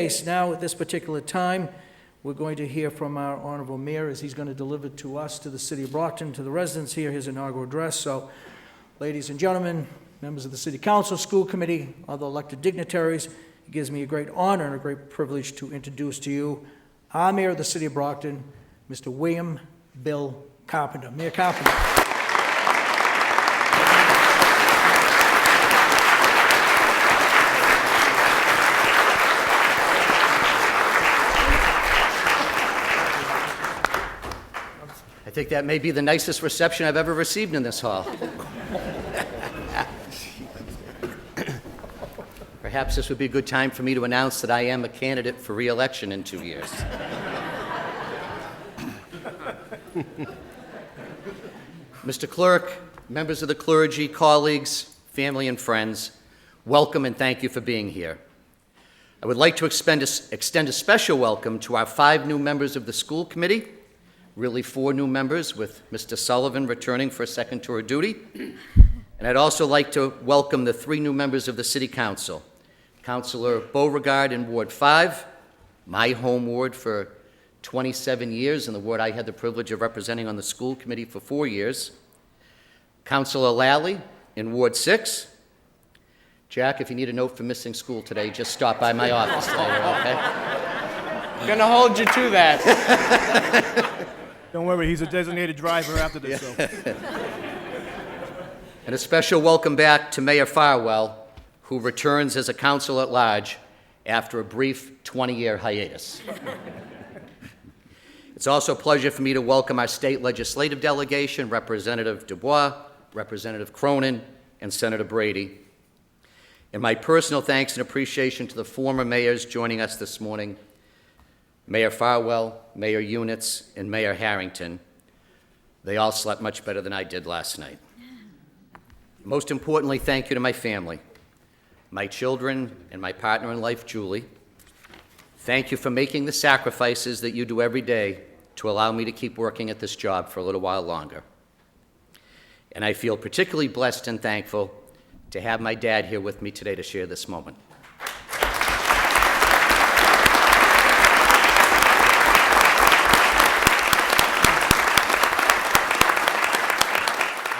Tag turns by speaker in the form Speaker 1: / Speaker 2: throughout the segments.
Speaker 1: case, now at this particular time, we're going to hear from our Honorable Mayor as he's going to deliver to us, to the City of Brockton, to the residents here, his inaugural address. So, ladies and gentlemen, members of the City Council, School Committee, other elected dignitaries, it gives me a great honor and a great privilege to introduce to you our Mayor of the City of Brockton, Mr. William Bill Carpenter. Mayor Carpenter.
Speaker 2: I think that may be the nicest reception I've ever received in this hall. Perhaps this would be a good time for me to announce that I am a candidate for re-election in 2 years. Mr. Clerk, members of the clergy, colleagues, family, and friends, welcome and thank you for being here. I would like to extend a special welcome to our 5 new members of the school committee, really 4 new members, with Mr. Sullivan returning for a second tour of duty. And I'd also like to welcome the 3 new members of the City Council, Councilor Beauregard in Ward 5, my home ward for 27 years, and the ward I had the privilege of representing on the school committee for 4 years, Councilor Lally in Ward 6. Jack, if you need a note for missing school today, just stop by my office later, okay?
Speaker 3: I'm gonna hold you to that.
Speaker 4: Don't worry, he's a designated driver after this, so.
Speaker 2: And a special welcome back to Mayor Farwell, who returns as a council at large after a brief 20-year hiatus. It's also a pleasure for me to welcome our state legislative delegation, Representative Dubois, Representative Cronin, and Senator Brady. And my personal thanks and appreciation to the former mayors joining us this morning, Mayor Farwell, Mayor Units, and Mayor Harrington. They all slept much better than I did last night. Most importantly, thank you to my family, my children, and my partner in life, Julie. Thank you for making the sacrifices that you do every day to allow me to keep working at this job for a little while longer. And I feel particularly blessed and thankful to have my dad here with me today to share this moment.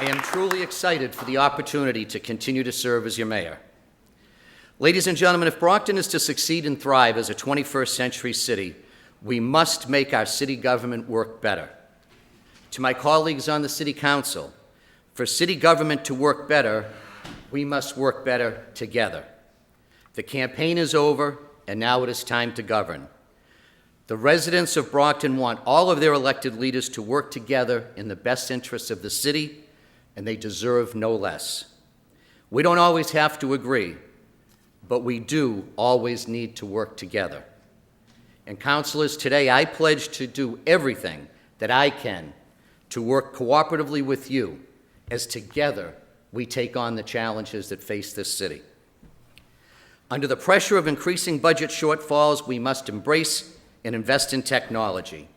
Speaker 2: I am truly excited for the opportunity to continue to serve as your mayor. Ladies and gentlemen, if Brockton is to succeed and thrive as a 21st century city, we must make our city government work better. To my colleagues on the City Council, for city government to work better, we must work better together. The campaign is over, and now it is time to govern. The residents of Brockton want all of their elected leaders to work together in the best interests of the city, and they deserve no less. We don't always have to agree, but we do always need to work together. And councilors, today I pledge to do everything that I can to work cooperatively with you as together we take on the challenges that face this city. Under the pressure of increasing budget shortfalls, we must embrace and invest in technology,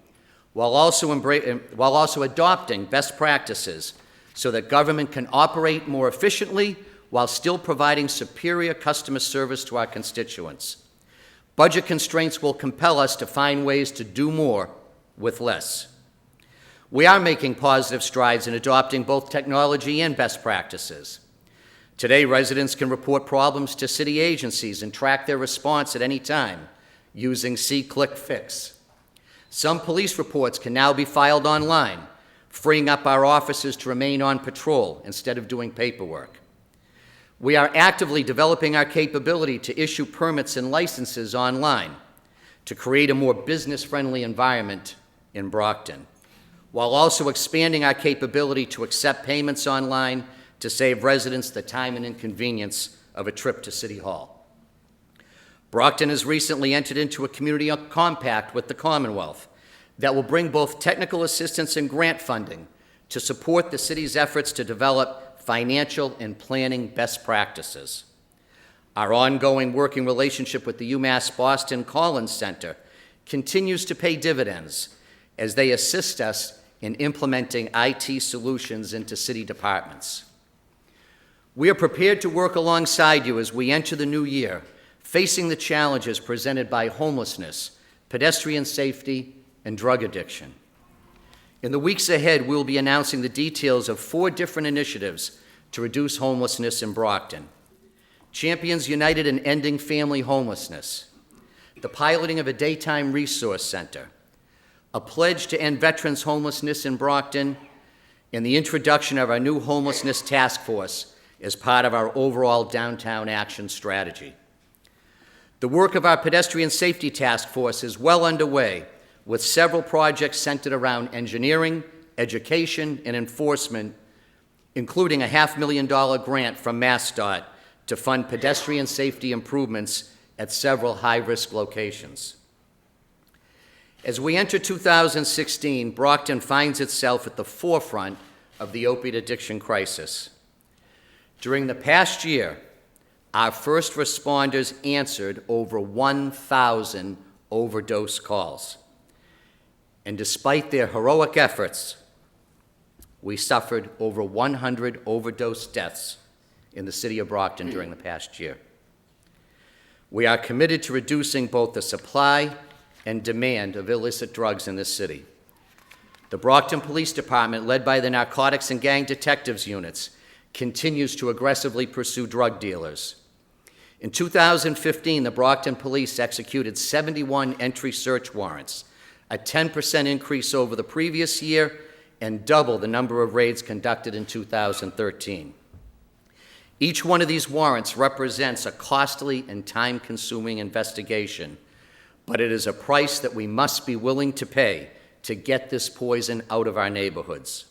Speaker 2: while also adopting best practices so that government can operate more efficiently while still providing superior customer service to our constituents. Budget constraints will compel us to find ways to do more with less. We are making positive strides in adopting both technology and best practices. Today, residents can report problems to city agencies and track their response at any time using See, Click, Fix. Some police reports can now be filed online, freeing up our officers to remain on patrol instead of doing paperwork. We are actively developing our capability to issue permits and licenses online to create a more business-friendly environment in Brockton, while also expanding our capability to accept payments online to save residents the time and inconvenience of a trip to City Hall. Brockton has recently entered into a community compact with the Commonwealth that will bring both technical assistance and grant funding to support the city's efforts to develop financial and planning best practices. Our ongoing working relationship with the UMass Boston Collins Center continues to pay dividends as they assist us in implementing IT solutions into city departments. We are prepared to work alongside you as we enter the new year, facing the challenges presented by homelessness, pedestrian safety, and drug addiction. In the weeks ahead, we'll be announcing the details of 4 different initiatives to reduce homelessness in Brockton. Champions United in Ending Family Homelessness, the piloting of a daytime resource center, a pledge to end veterans' homelessness in Brockton, and the introduction of our new homelessness task force as part of our overall downtown action strategy. The work of our pedestrian safety task force is well underway, with several projects centered around engineering, education, and enforcement, including a $500,000 grant from MassDOT to fund pedestrian safety improvements at several high-risk locations. As we enter 2016, Brockton finds itself at the forefront of the opiate addiction crisis. During the past year, our first responders answered over 1,000 overdose calls. And despite their heroic efforts, we suffered over 100 overdose deaths in the city of Brockton during the past year. We are committed to reducing both the supply and demand of illicit drugs in this city. The Brockton Police Department, led by the Narcotics and Gang Detectives units, continues to aggressively pursue drug dealers. In 2015, the Brockton Police executed 71 entry search warrants, a 10% increase over the previous year and double the number of raids conducted in 2013. Each one of these warrants represents a costly and time-consuming investigation, but it is a price that we must be willing to pay to get this poison out of our neighborhoods.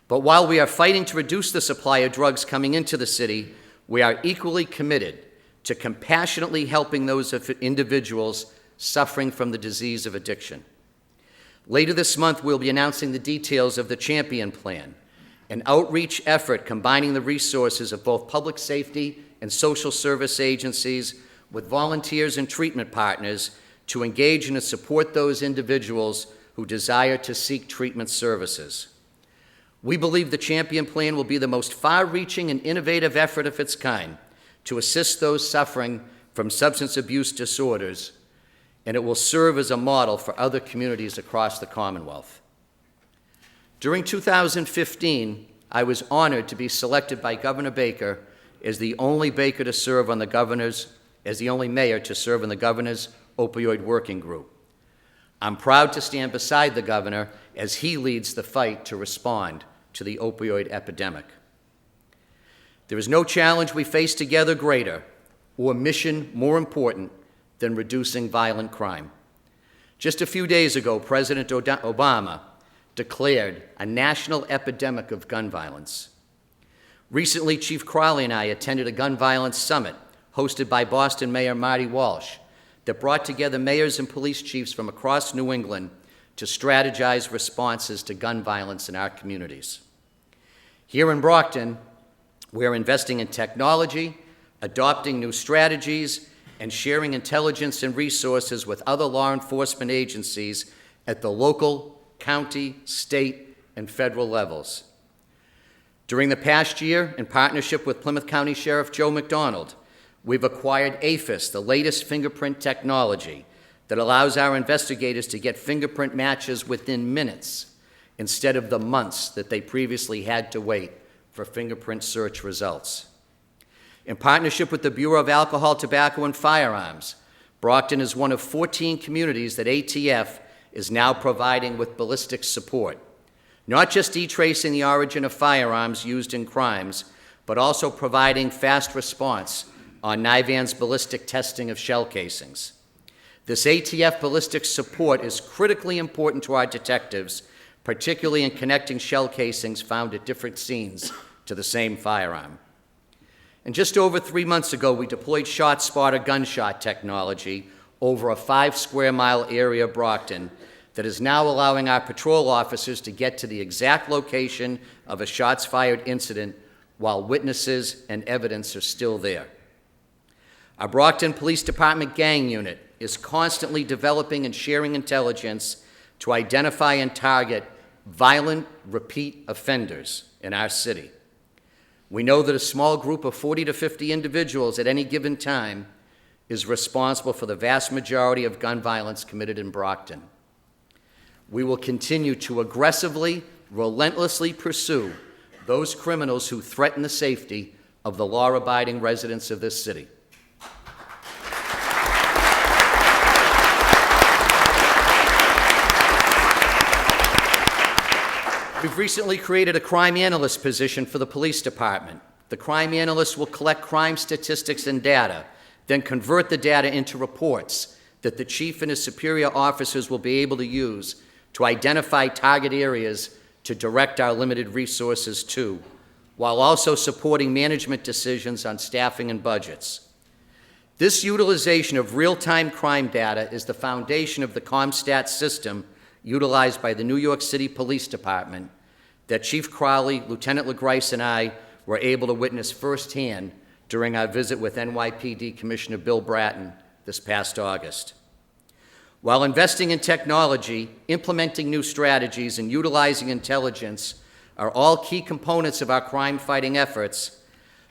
Speaker 2: But while we are fighting to reduce the supply of drugs coming into the city, we are equally committed to compassionately helping those individuals suffering from the disease of addiction. Later this month, we'll be announcing the details of the Champion Plan, an outreach effort combining the resources of both public safety and social service agencies with volunteers and treatment partners to engage and to support those individuals who desire to seek treatment services. We believe the Champion Plan will be the most far-reaching and innovative effort of its kind to assist those suffering from substance abuse disorders, and it will serve as a model for other communities across the Commonwealth. During 2015, I was honored to be selected by Governor Baker as the only mayor to serve on the governor's opioid working group. I'm proud to stand beside the governor as he leads the fight to respond to the opioid epidemic. There is no challenge we face together greater or mission more important than reducing violent crime. Just a few days ago, President Obama declared a national epidemic of gun violence. Recently, Chief Crowley and I attended a gun violence summit hosted by Boston Mayor Marty Walsh that brought together mayors and police chiefs from across New England to strategize responses to gun violence in our communities. Here in Brockton, we're investing in technology, adopting new strategies, and sharing intelligence and resources with other law enforcement agencies at the local, county, state, and federal levels. During the past year, in partnership with Plymouth County Sheriff Joe McDonald, we've acquired AFIS, the latest fingerprint technology that allows our investigators to get fingerprint matches within minutes instead of the months that they previously had to wait for fingerprint search results. In partnership with the Bureau of Alcohol, Tobacco, and Firearms, Brockton is one of 14 communities that ATF is now providing with ballistics support, not just e-tracing the origin of firearms used in crimes, but also providing fast response on NIVAN's ballistic testing of shell casings. This ATF ballistics support is critically important to our detectives, particularly in connecting shell casings found at different scenes to the same firearm. And just over 3 months ago, we deployed ShotSpotter gunshot technology over a 5-square-mile area of Brockton that is now allowing our patrol officers to get to the exact location of a shots-fired incident while witnesses and evidence are still there. Our Brockton Police Department gang unit is constantly developing and sharing intelligence to identify and target violent repeat offenders in our city. We know that a small group of 40 to 50 individuals at any given time is responsible for the vast majority of gun violence committed in Brockton. We will continue to aggressively, relentlessly pursue those criminals who threaten the safety of the law-abiding residents of this city. We've recently created a crime analyst position for the police department. The crime analyst will collect crime statistics and data, then convert the data into reports that the chief and his superior officers will be able to use to identify target areas to direct our limited resources to, while also supporting management decisions on staffing and budgets. This utilization of real-time crime data is the foundation of the CompStat system utilized by the New York City Police Department that Chief Crowley, Lieutenant LaGrice, and I were able to witness firsthand during our visit with NYPD Commissioner Bill Bratton this past August. While investing in technology, implementing new strategies, and utilizing intelligence are all key components of our crime-fighting efforts,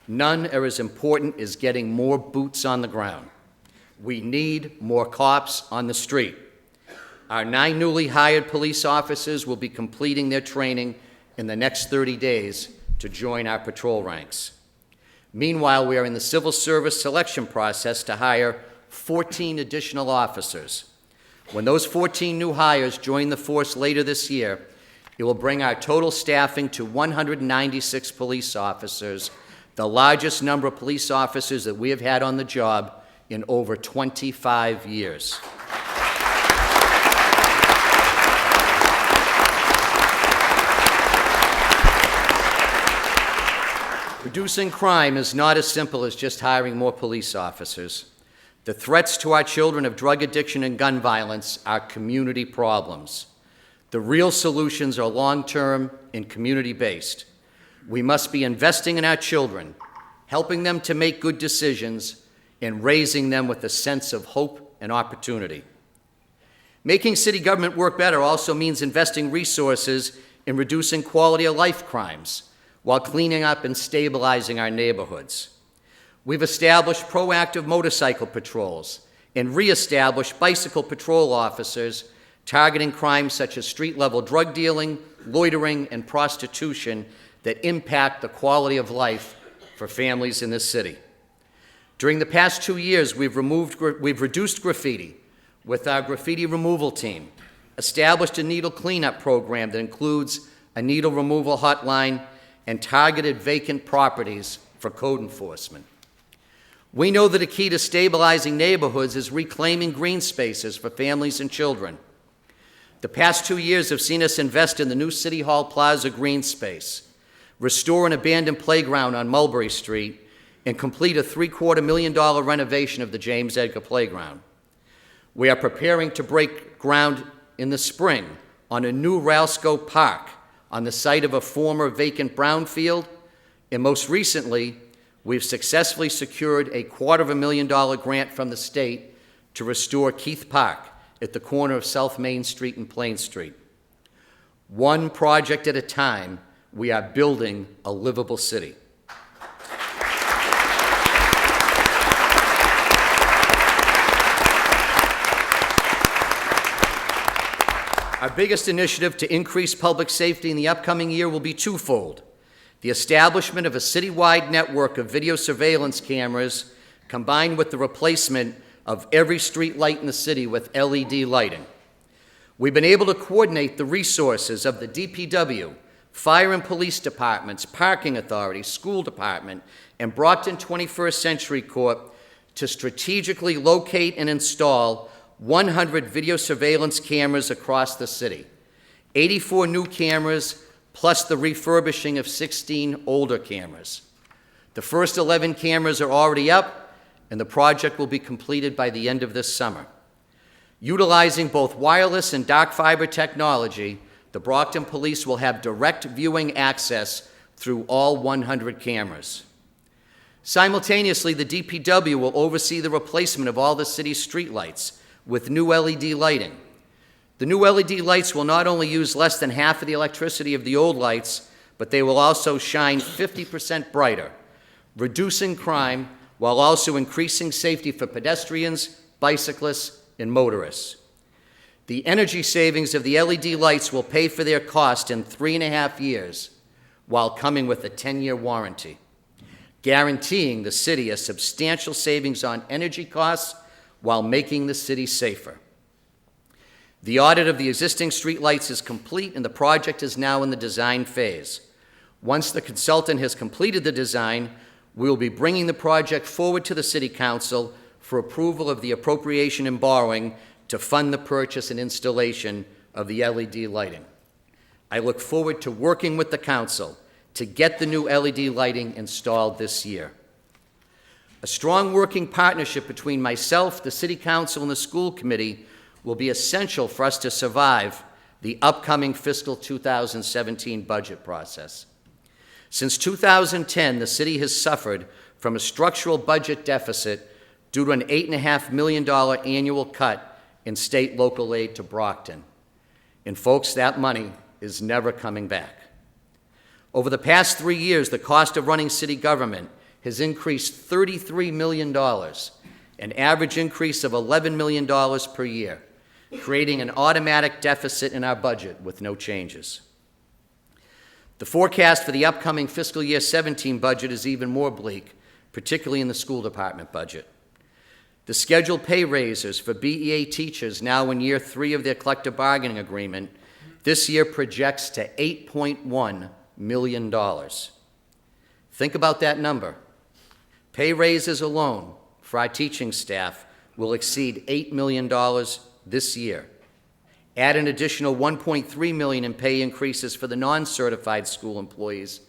Speaker 2: none are as important as getting more boots on the ground. We need more cops on the street. Our 9 newly hired police officers will be completing their training in the next 30 days to join our patrol ranks. Meanwhile, we are in the civil service selection process to hire 14 additional officers. When those 14 new hires join the force later this year, it will bring our total staffing to 196 police officers, the largest number of police officers that we have had on the job in over 25 years. Reducing crime is not as simple as just hiring more police officers. The threats to our children of drug addiction and gun violence are community problems. The real solutions are long-term and community-based. We must be investing in our children, helping them to make good decisions, and raising them with a sense of hope and opportunity. Making city government work better also means investing resources in reducing quality of life crimes while cleaning up and stabilizing our neighborhoods. We've established proactive motorcycle patrols and reestablished bicycle patrol officers targeting crimes such as street-level drug dealing, loitering, and prostitution that impact the quality of life for families in this city. During the past 2 years, we've reduced graffiti with our graffiti removal team, established a needle cleanup program that includes a needle removal hotline, and targeted vacant properties for code enforcement. We know that a key to stabilizing neighborhoods is reclaiming green spaces for families and children. The past 2 years have seen us invest in the new City Hall Plaza green space, restore an abandoned playground on Mulberry Street, and complete a $750,000 renovation of the James Edgar Playground. We are preparing to break ground in the spring on a new Ralsco Park on the site of a former vacant brownfield, and most recently, we've successfully secured a $250,000 grant from the state to restore Keith Park at the corner of South Main Street and Plain Street. One project at a time, we are building a livable city. Our biggest initiative to increase public safety in the upcoming year will be twofold: the establishment of a citywide network of video surveillance cameras combined with the replacement of every street light in the city with LED lighting. We've been able to coordinate the resources of the DPW, fire and police departments, parking authority, school department, and Brockton 21st Century Corp to strategically locate and install 100 video surveillance cameras across the city, 84 new cameras, plus the refurbishing of 16 older cameras. The first 11 cameras are already up, and the project will be completed by the end of this summer. Utilizing both wireless and dark fiber technology, the Brockton Police will have direct viewing access through all 100 cameras. Simultaneously, the DPW will oversee the replacement of all the city's streetlights with new LED lighting. The new LED lights will not only use less than half of the electricity of the old lights, but they will also shine 50% brighter, reducing crime while also increasing safety for pedestrians, bicyclists, and motorists. The energy savings of the LED lights will pay for their cost in 3.5 years, while coming with a 10-year warranty, guaranteeing the city a substantial savings on energy costs while making the city safer. The audit of the existing streetlights is complete, and the project is now in the design phase. Once the consultant has completed the design, we will be bringing the project forward to the City Council for approval of the appropriation and borrowing to fund the purchase and installation of the LED lighting. I look forward to working with the Council to get the new LED lighting installed this year. A strong working partnership between myself, the City Council, and the School Committee will be essential for us to survive the upcoming fiscal 2017 budget process. Since 2010, the city has suffered from a structural budget deficit due to an $8.5 million annual cut in state local aid to Brockton. And folks, that money is never coming back. Over the past 3 years, the cost of running city government has increased $33 million, an average increase of $11 million per year, creating an automatic deficit in our budget with no changes. The forecast for the upcoming fiscal year 17 budget is even more bleak, particularly in the school department budget. The scheduled pay raises for BEA teachers now in year 3 of their collective bargaining agreement this year projects to $8.1 million. Think about that number. Pay raises alone for our teaching staff will exceed $8 million this year. Add an additional $1.3 million in pay increases for the non-certified school employees,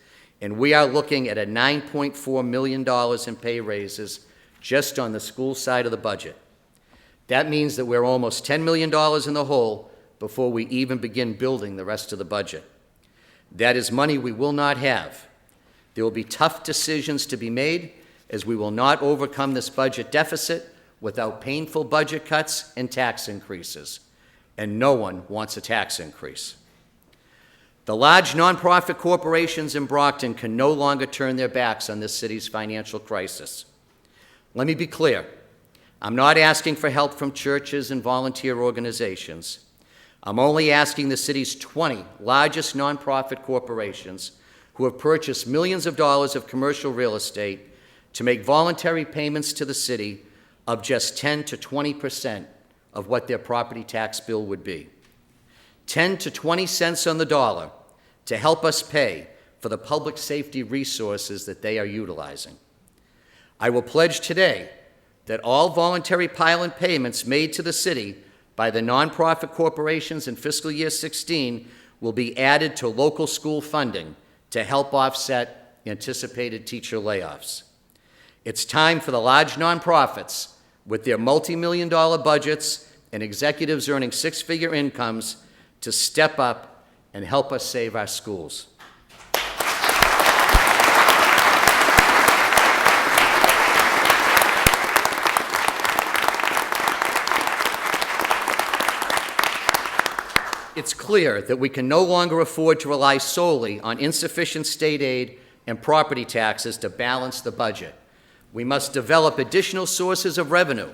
Speaker 2: and we are looking at a $9.4 million in pay raises just on the school side of the budget. That means that we're almost $10 million in the hole before we even begin building the rest of the budget. That is money we will not have. There will be tough decisions to be made, as we will not overcome this budget deficit without painful budget cuts and tax increases. And no one wants a tax increase. The large nonprofit corporations in Brockton can no longer turn their backs on this city's financial crisis. Let me be clear. I'm not asking for help from churches and volunteer organizations. I'm only asking the city's 20 largest nonprofit corporations who have purchased millions of dollars of commercial real estate to make voluntary payments to the city of just 10 to 20% of what their property tax bill would be. 10 to 20 cents on the dollar to help us pay for the public safety resources that they are utilizing. I will pledge today that all voluntary pilot payments made to the city by the nonprofit corporations in fiscal year 16 will be added to local school funding to help offset anticipated teacher layoffs. It's time for the large nonprofits with their multi-million-dollar budgets and executives earning six-figure incomes to step up and help us save our schools. It's clear that we can no longer afford to rely solely on insufficient state aid and property taxes to balance the budget. We must develop additional sources of revenue,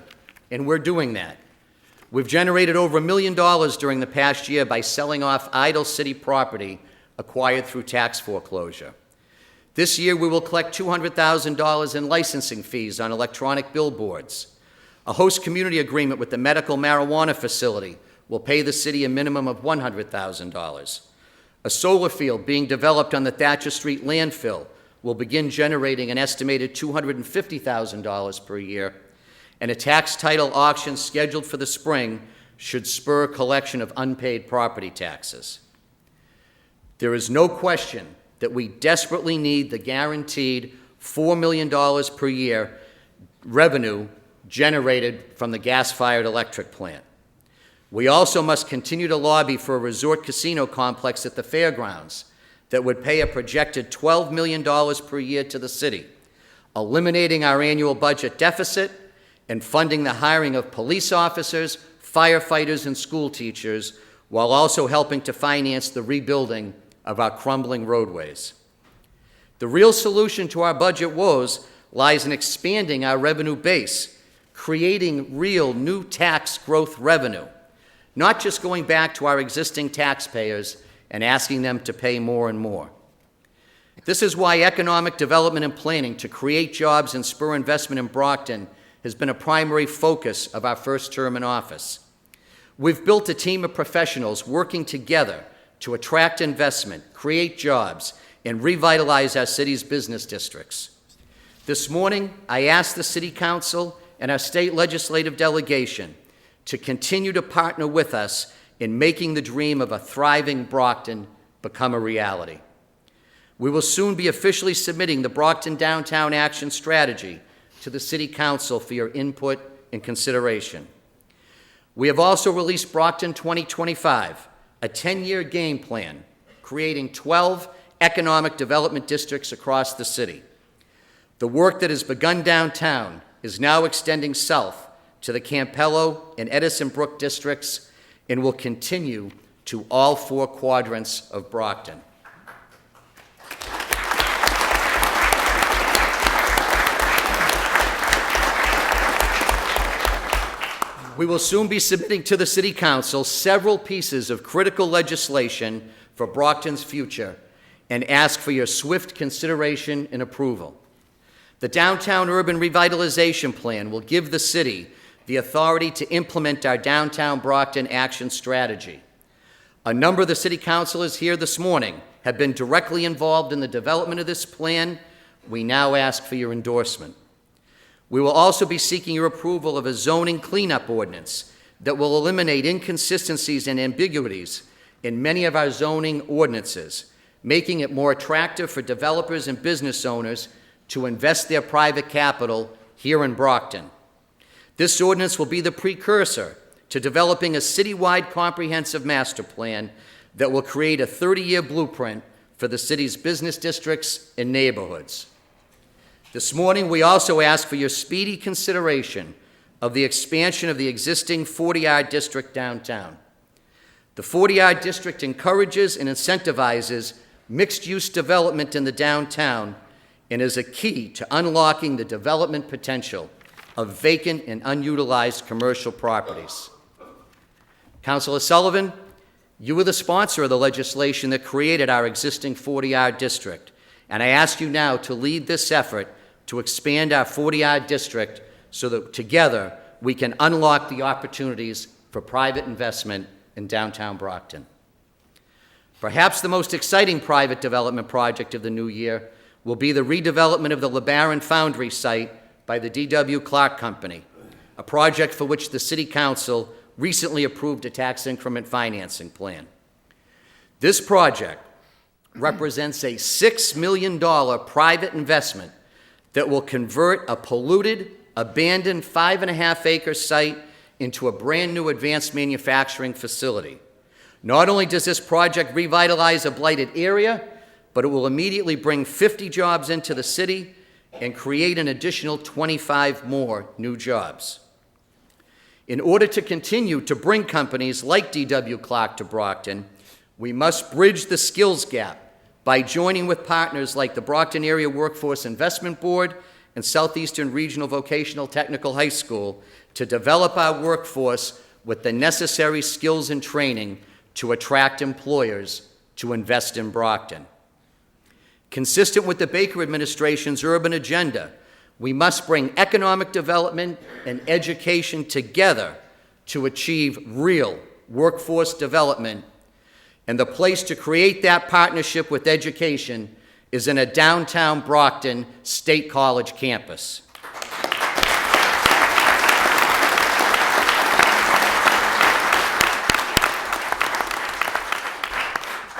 Speaker 2: and we're doing that. We've generated over $1 million during the past year by selling off idle city property acquired through tax foreclosure. This year, we will collect $200,000 in licensing fees on electronic billboards. A host community agreement with the medical marijuana facility will pay the city a minimum of $100,000. A solar field being developed on the Thatcher Street landfill will begin generating an estimated $250,000 per year, and a tax title auction scheduled for the spring should spur collection of unpaid property taxes. There is no question that we desperately need the guaranteed $4 million per year revenue generated from the gas-fired electric plant. We also must continue to lobby for a resort casino complex at the fairgrounds that would pay a projected $12 million per year to the city, eliminating our annual budget deficit and funding the hiring of police officers, firefighters, and school teachers, while also helping to finance the rebuilding of our crumbling roadways. The real solution to our budget woes lies in expanding our revenue base, creating real new tax growth revenue, not just going back to our existing taxpayers and asking them to pay more and more. This is why economic development and planning to create jobs and spur investment in Brockton has been a primary focus of our first term in office. We've built a team of professionals working together to attract investment, create jobs, and revitalize our city's business districts. This morning, I asked the City Council and our state legislative delegation to continue to partner with us in making the dream of a thriving Brockton become a reality. We will soon be officially submitting the Brockton Downtown Action Strategy to the City Council for your input and consideration. We have also released Brockton 2025, a 10-year game plan, creating 12 economic development districts across the city. The work that has begun downtown is now extending south to the Campello and Edison Brook districts and will continue to all 4 quadrants of Brockton. We will soon be submitting to the City Council several pieces of critical legislation for Brockton's future and ask for your swift consideration and approval. The Downtown Urban Revitalization Plan will give the city the authority to implement our Downtown Brockton Action Strategy. A number of the City Councilors here this morning have been directly involved in the development of this plan. We now ask for your endorsement. We will also be seeking your approval of a zoning cleanup ordinance that will eliminate inconsistencies and ambiguities in many of our zoning ordinances, making it more attractive for developers and business owners to invest their private capital here in Brockton. This ordinance will be the precursor to developing a citywide comprehensive master plan that will create a 30-year blueprint for the city's business districts and neighborhoods. This morning, we also ask for your speedy consideration of the expansion of the existing 40R district downtown. The 40R district encourages and incentivizes mixed-use development in the downtown and is a key to unlocking the development potential of vacant and unutilized commercial properties. Councilor Sullivan, you were the sponsor of the legislation that created our existing 40R district, and I ask you now to lead this effort to expand our 40R district so that together we can unlock the opportunities for private investment in downtown Brockton. Perhaps the most exciting private development project of the new year will be the redevelopment of the LeBaron Foundry site by the D.W. Clark Company, a project for which the City Council recently approved a tax increment financing plan. This project represents a $6 million private investment that will convert a polluted, abandoned 5.5-acre site into a brand new advanced manufacturing facility. Not only does this project revitalize a blighted area, but it will immediately bring 50 jobs into the city and create an additional 25 more new jobs. In order to continue to bring companies like D.W. Clark to Brockton, we must bridge the skills gap by joining with partners like the Brockton Area Workforce Investment Board and Southeastern Regional Vocational Technical High School to develop our workforce with the necessary skills and training to attract employers to invest in Brockton. Consistent with the Baker administration's urban agenda, we must bring economic development and education together to achieve real workforce development. And the place to create that partnership with education is in a downtown Brockton State College campus.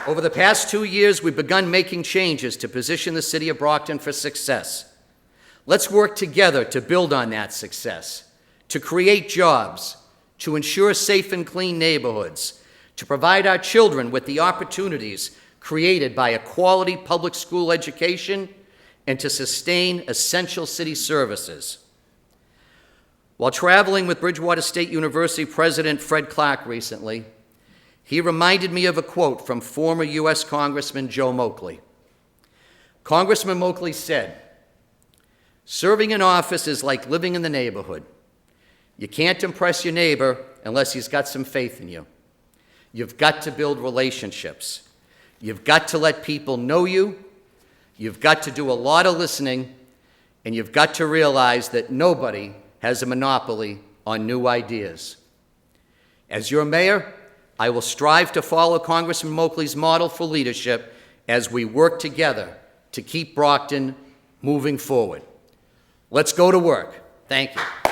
Speaker 2: Over the past 2 years, we've begun making changes to position the city of Brockton for success. Let's work together to build on that success, to create jobs, to ensure safe and clean neighborhoods, to provide our children with the opportunities created by a quality public school education, and to sustain essential city services. While traveling with Bridgewater State University President Fred Clark recently, he reminded me of a quote from former U.S. Congressman Joe Moakley. Congressman Moakley said, Serving in office is like living in the neighborhood. You can't impress your neighbor unless he's got some faith in you. You've got to build relationships. You've got to let people know you. You've got to do a lot of listening, and you've got to realize that nobody has a monopoly on new ideas. As your mayor, I will strive to follow Congressman Moakley's model for leadership as we work together to keep Brockton moving forward. Let's go to work. Thank you.